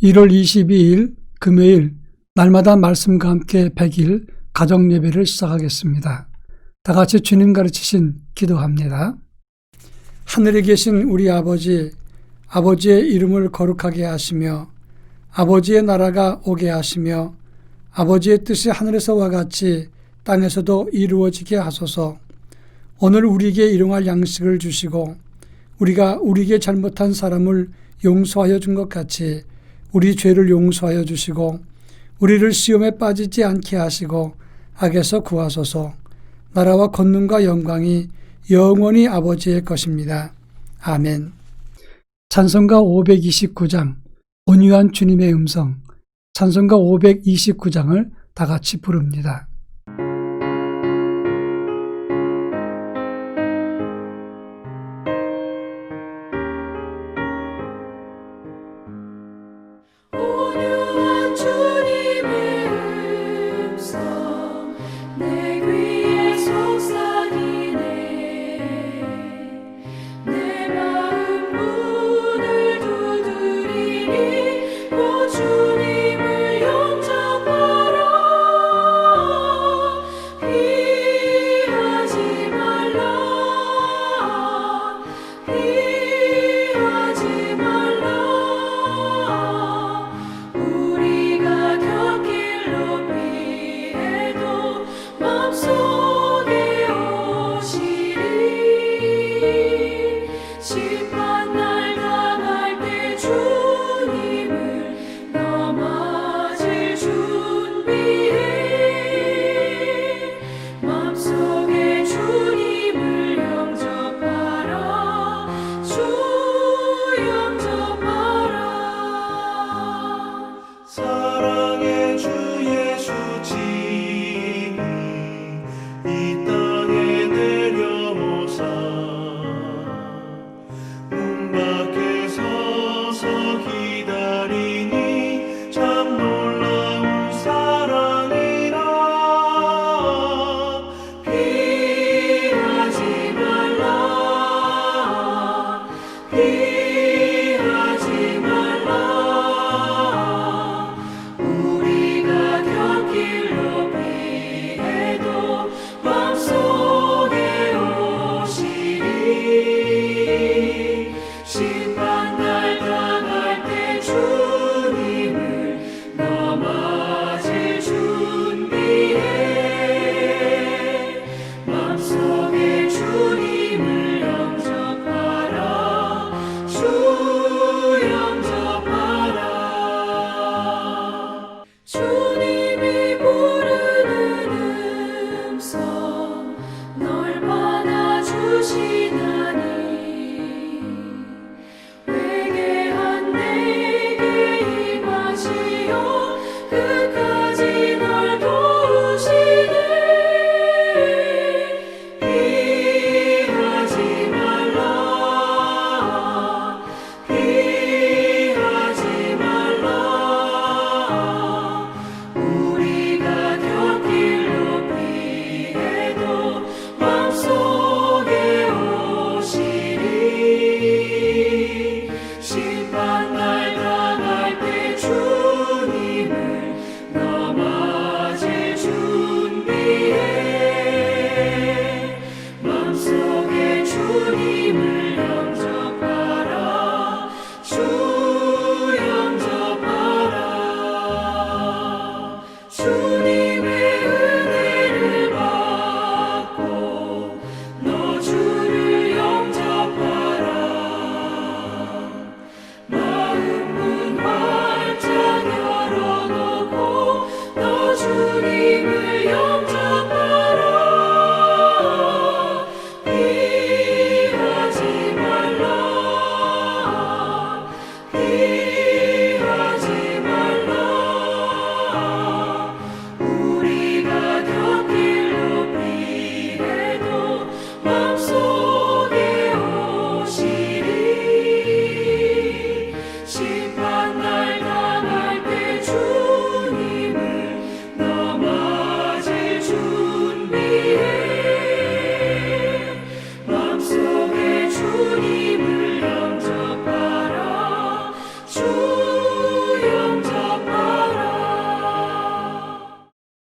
1월 22일 금요일 날마다 말씀과 함께 100일 가정예배를 시작하겠습니다. 다 같이 주님 가르치신 기도합니다. 하늘에 계신 우리 아버지, 아버지의 이름을 거룩하게 하시며 아버지의 나라가 오게 하시며 아버지의 뜻이 하늘에서와 같이 땅에서도 이루어지게 하소서. 오늘 우리에게 일용할 양식을 주시고 우리가 우리에게 잘못한 사람을 용서하여 준 것 같이 우리 죄를 용서하여 주시고 우리를 시험에 빠지지 않게 하시고 악에서 구하소서. 나라와 권능과 영광이 영원히 아버지의 것입니다. 아멘. 찬송가 529장 온유한 주님의 음성, 찬송가 529장을 다 같이 부릅니다.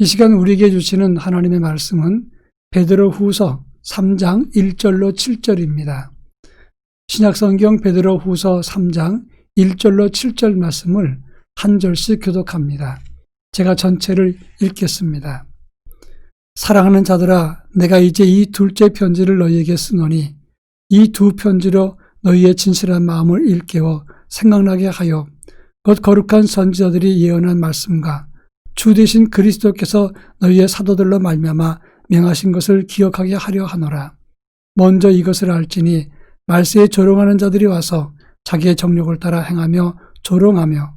이 시간 우리에게 주시는 하나님의 말씀은 베드로후서 3장 1절로 7절입니다. 신약성경 베드로후서 3장 1절로 7절 말씀을 한 절씩 교독합니다. 제가 전체를 읽겠습니다. 사랑하는 자들아, 내가 이제 이 둘째 편지를 너희에게 쓰노니 이 두 편지로 너희의 진실한 마음을 일깨워 생각나게 하여 곧 거룩한 선지자들이 예언한 말씀과 주 되신 그리스도께서 너희의 사도들로 말미암아 명하신 것을 기억하게 하려 하노라. 먼저 이것을 알지니 말세에 조롱하는 자들이 와서 자기의 정욕을 따라 행하며 조롱하며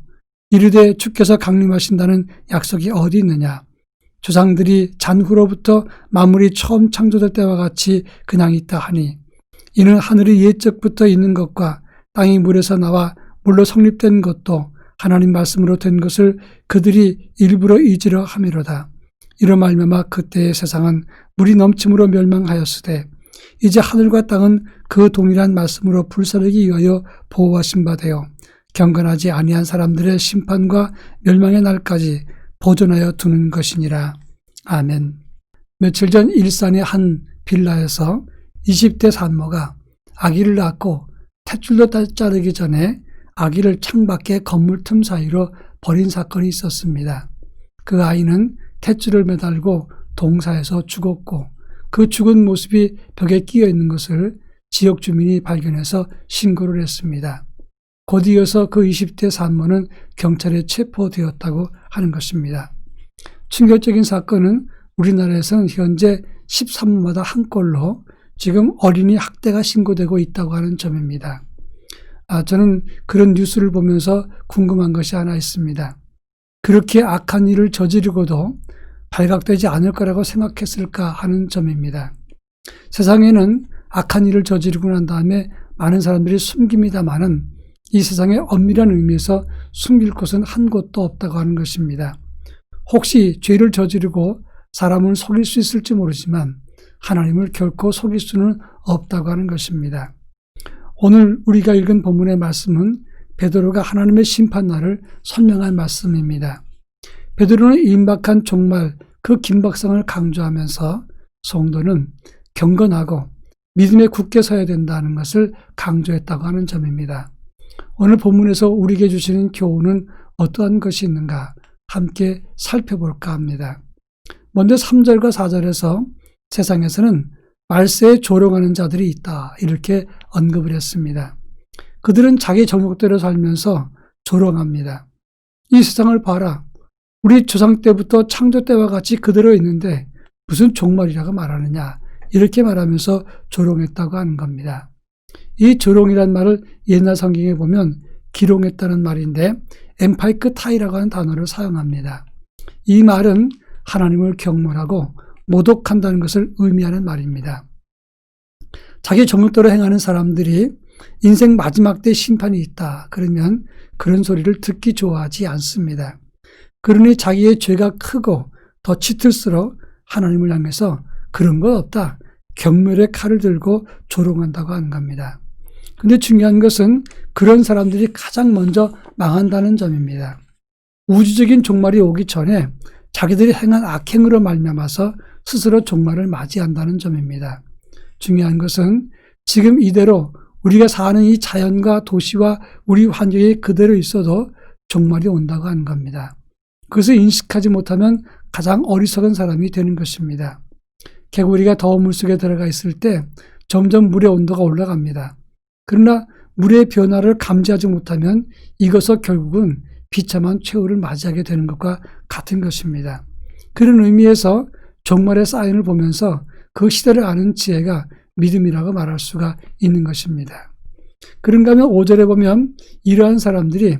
이르되 주께서 강림하신다는 약속이 어디 있느냐. 조상들이 잔후로부터 만물이 처음 창조될 때와 같이 그냥 있다 하니 이는 하늘이 옛적부터 있는 것과 땅이 물에서 나와 물로 성립된 것도 하나님 말씀으로 된 것을 그들이 일부러 잊으려 함이로다. 이로 말미암아 그때의 세상은 물이 넘침으로 멸망하였으되 이제 하늘과 땅은 그 동일한 말씀으로 불사르기 위하여 보호하신 바 되어 경건하지 아니한 사람들의 심판과 멸망의 날까지 보존하여 두는 것이니라. 아멘. 며칠 전 일산의 한 빌라에서 20대 산모가 아기를 낳고 탯줄도 자르기 전에 아기를 창밖에 건물 틈 사이로 버린 사건이 있었습니다. 그 아이는 탯줄을 매달고 동사에서 죽었고 그 죽은 모습이 벽에 끼어 있는 것을 지역 주민이 발견해서 신고를 했습니다. 곧 이어서 그 20대 산모는 경찰에 체포되었다고 하는 것입니다. 충격적인 사건은 우리나라에서는 현재 13모마다 한 건로 지금 어린이 학대가 신고되고 있다고 하는 점입니다. 저는 그런 뉴스를 보면서 궁금한 것이 하나 있습니다. 그렇게 악한 일을 저지르고도 발각되지 않을 거라고 생각했을까 하는 점입니다. 세상에는 악한 일을 저지르고 난 다음에 많은 사람들이 숨깁니다마는 이 세상의 엄밀한 의미에서 숨길 곳은 한 곳도 없다고 하는 것입니다. 혹시 죄를 저지르고 사람을 속일 수 있을지 모르지만 하나님을 결코 속일 수는 없다고 하는 것입니다. 오늘 우리가 읽은 본문의 말씀은 베드로가 하나님의 심판날을 설명한 말씀입니다. 베드로는 임박한 종말 그 긴박성을 강조하면서 성도는 경건하고 믿음에 굳게 서야 된다는 것을 강조했다고 하는 점입니다. 오늘 본문에서 우리에게 주시는 교훈은 어떠한 것이 있는가 함께 살펴볼까 합니다. 먼저 3절과 4절에서 세상에서는 말세에 조롱하는 자들이 있다 이렇게 언급을 했습니다. 그들은 자기 정욕대로 살면서 조롱합니다. 이 세상을 봐라. 우리 조상 때부터 창조 때와 같이 그대로 있는데 무슨 종말이라고 말하느냐 이렇게 말하면서 조롱했다고 하는 겁니다. 이 조롱이란 말을 옛날 성경에 보면 기롱했다는 말인데 엠파이크 타이라고 하는 단어를 사용합니다. 이 말은 하나님을 경멸하고 모독한다는 것을 의미하는 말입니다. 자기 정욕대로 행하는 사람들이 인생 마지막 때 심판이 있다 그러면 그런 소리를 듣기 좋아하지 않습니다. 그러니 자기의 죄가 크고 더 짙을수록 하나님을 향해서 그런 건 없다. 경멸의 칼을 들고 조롱한다고 하는 겁니다. 근데 중요한 것은 그런 사람들이 가장 먼저 망한다는 점입니다. 우주적인 종말이 오기 전에 자기들이 행한 악행으로 말미암아서 스스로 종말을 맞이한다는 점입니다. 중요한 것은 지금 이대로 우리가 사는 이 자연과 도시와 우리 환경이 그대로 있어도 종말이 온다고 하는 겁니다. 그것을 인식하지 못하면 가장 어리석은 사람이 되는 것입니다. 개구리가 더운 물속에 들어가 있을 때 점점 물의 온도가 올라갑니다. 그러나 물의 변화를 감지하지 못하면 이것은 결국은 비참한 최후를 맞이하게 되는 것과 같은 것입니다. 그런 의미에서 종말의 사인을 보면서 그 시대를 아는 지혜가 믿음이라고 말할 수가 있는 것입니다. 그런가 하면 5절에 보면 이러한 사람들이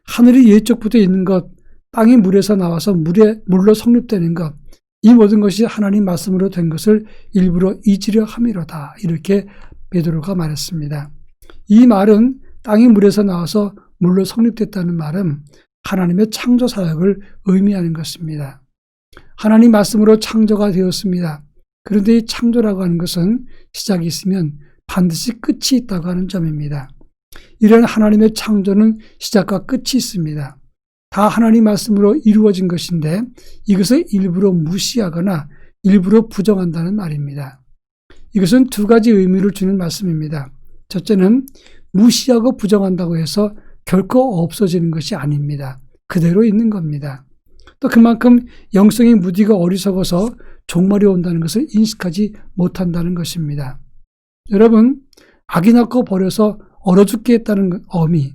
하늘이 옛적부터 있는 것, 땅이 물에서 나와서 물로 성립되는 것, 이 모든 것이 하나님 말씀으로 된 것을 일부러 잊으려 함이로다. 이렇게 베드로가 말했습니다. 이 말은 땅이 물에서 나와서 물로 성립됐다는 말은 하나님의 창조 사역을 의미하는 것입니다. 하나님 말씀으로 창조가 되었습니다. 그런데 이 창조라고 하는 것은 시작이 있으면 반드시 끝이 있다고 하는 점입니다. 이런 하나님의 창조는 시작과 끝이 있습니다. 다 하나님 말씀으로 이루어진 것인데 이것을 일부러 무시하거나 일부러 부정한다는 말입니다. 이것은 두 가지 의미를 주는 말씀입니다. 첫째는 무시하고 부정한다고 해서 결코 없어지는 것이 아닙니다. 그대로 있는 겁니다. 또 그만큼 영성의 무디가 어리석어서 종말이 온다는 것을 인식하지 못한다는 것입니다. 여러분, 아기 낳고 버려서 얼어 죽게 했다는 어미,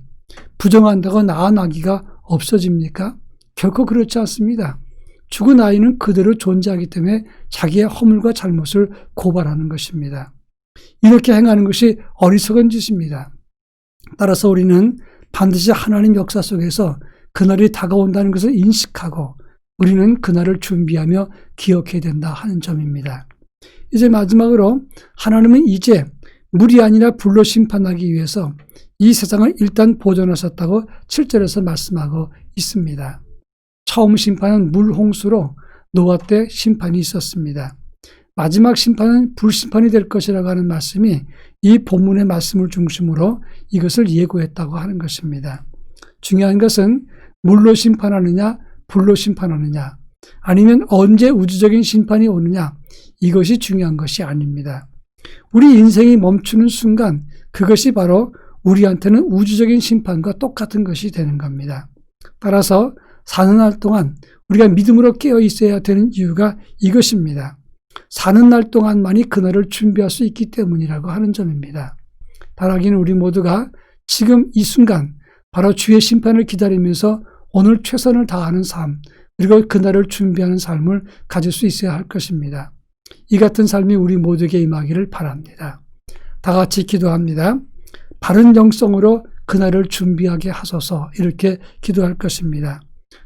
부정한다고 낳은 아기가 없어집니까? 결코 그렇지 않습니다. 죽은 아이는 그대로 존재하기 때문에 자기의 허물과 잘못을 고발하는 것입니다. 이렇게 행하는 것이 어리석은 짓입니다. 따라서 우리는 반드시 하나님 역사 속에서 그날이 다가온다는 것을 인식하고 우리는 그날을 준비하며 기억해야 된다 하는 점입니다. 이제 마지막으로 하나님은 이제 물이 아니라 불로 심판하기 위해서 이 세상을 일단 보존하셨다고 7절에서 말씀하고 있습니다. 처음 심판은 물홍수로 노아 때 심판이 있었습니다. 마지막 심판은 불심판이 될 것이라고 하는 말씀이 이 본문의 말씀을 중심으로 이것을 예고했다고 하는 것입니다. 중요한 것은 물로 심판하느냐 불로 심판하느냐 아니면 언제 우주적인 심판이 오느냐 이것이 중요한 것이 아닙니다. 우리 인생이 멈추는 순간 그것이 바로 우리한테는 우주적인 심판과 똑같은 것이 되는 겁니다. 따라서 사는 날 동안 우리가 믿음으로 깨어 있어야 되는 이유가 이것입니다. 사는 날 동안만이 그날을 준비할 수 있기 때문이라고 하는 점입니다. 바라기는 우리 모두가 지금 이 순간 바로 주의 심판을 기다리면서 오늘 최선을 다하는 삶 그리고 그날을 준비하는 삶을 가질 수 있어야 할 것입니다. 이 같은 삶이 우리 모두에게 임하기를 바랍니다. 다 같이 기도합니다. 바른 영성으로 그날을 준비하게 하소서 이렇게 기도할 것입니다.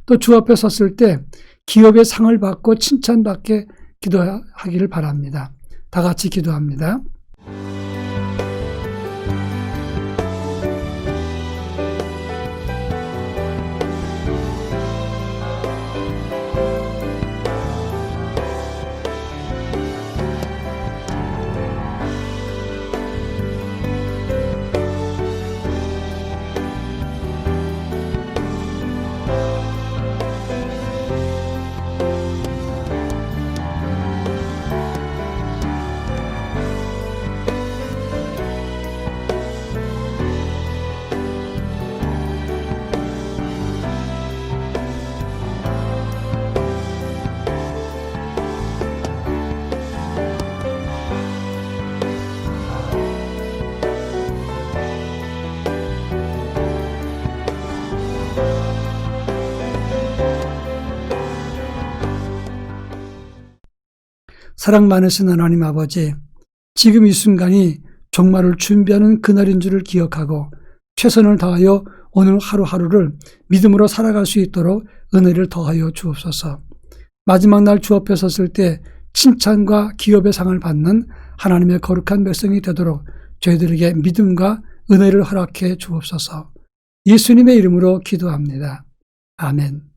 또 주 앞에 섰을 때 기업의 상을 받고 칭찬받게 기도하기를 바랍니다. 다 같이 기도합니다. 사랑 많으신 하나님 아버지, 지금 이 순간이 종말을 준비하는 그날인 줄을 기억하고 최선을 다하여 오늘 하루하루를 믿음으로 살아갈 수 있도록 은혜를 더하여 주옵소서. 마지막 날 주 앞에 섰을 때 칭찬과 기업의 상을 받는 하나님의 거룩한 백성이 되도록 저희들에게 믿음과 은혜를 허락해 주옵소서. 예수님의 이름으로 기도합니다. 아멘.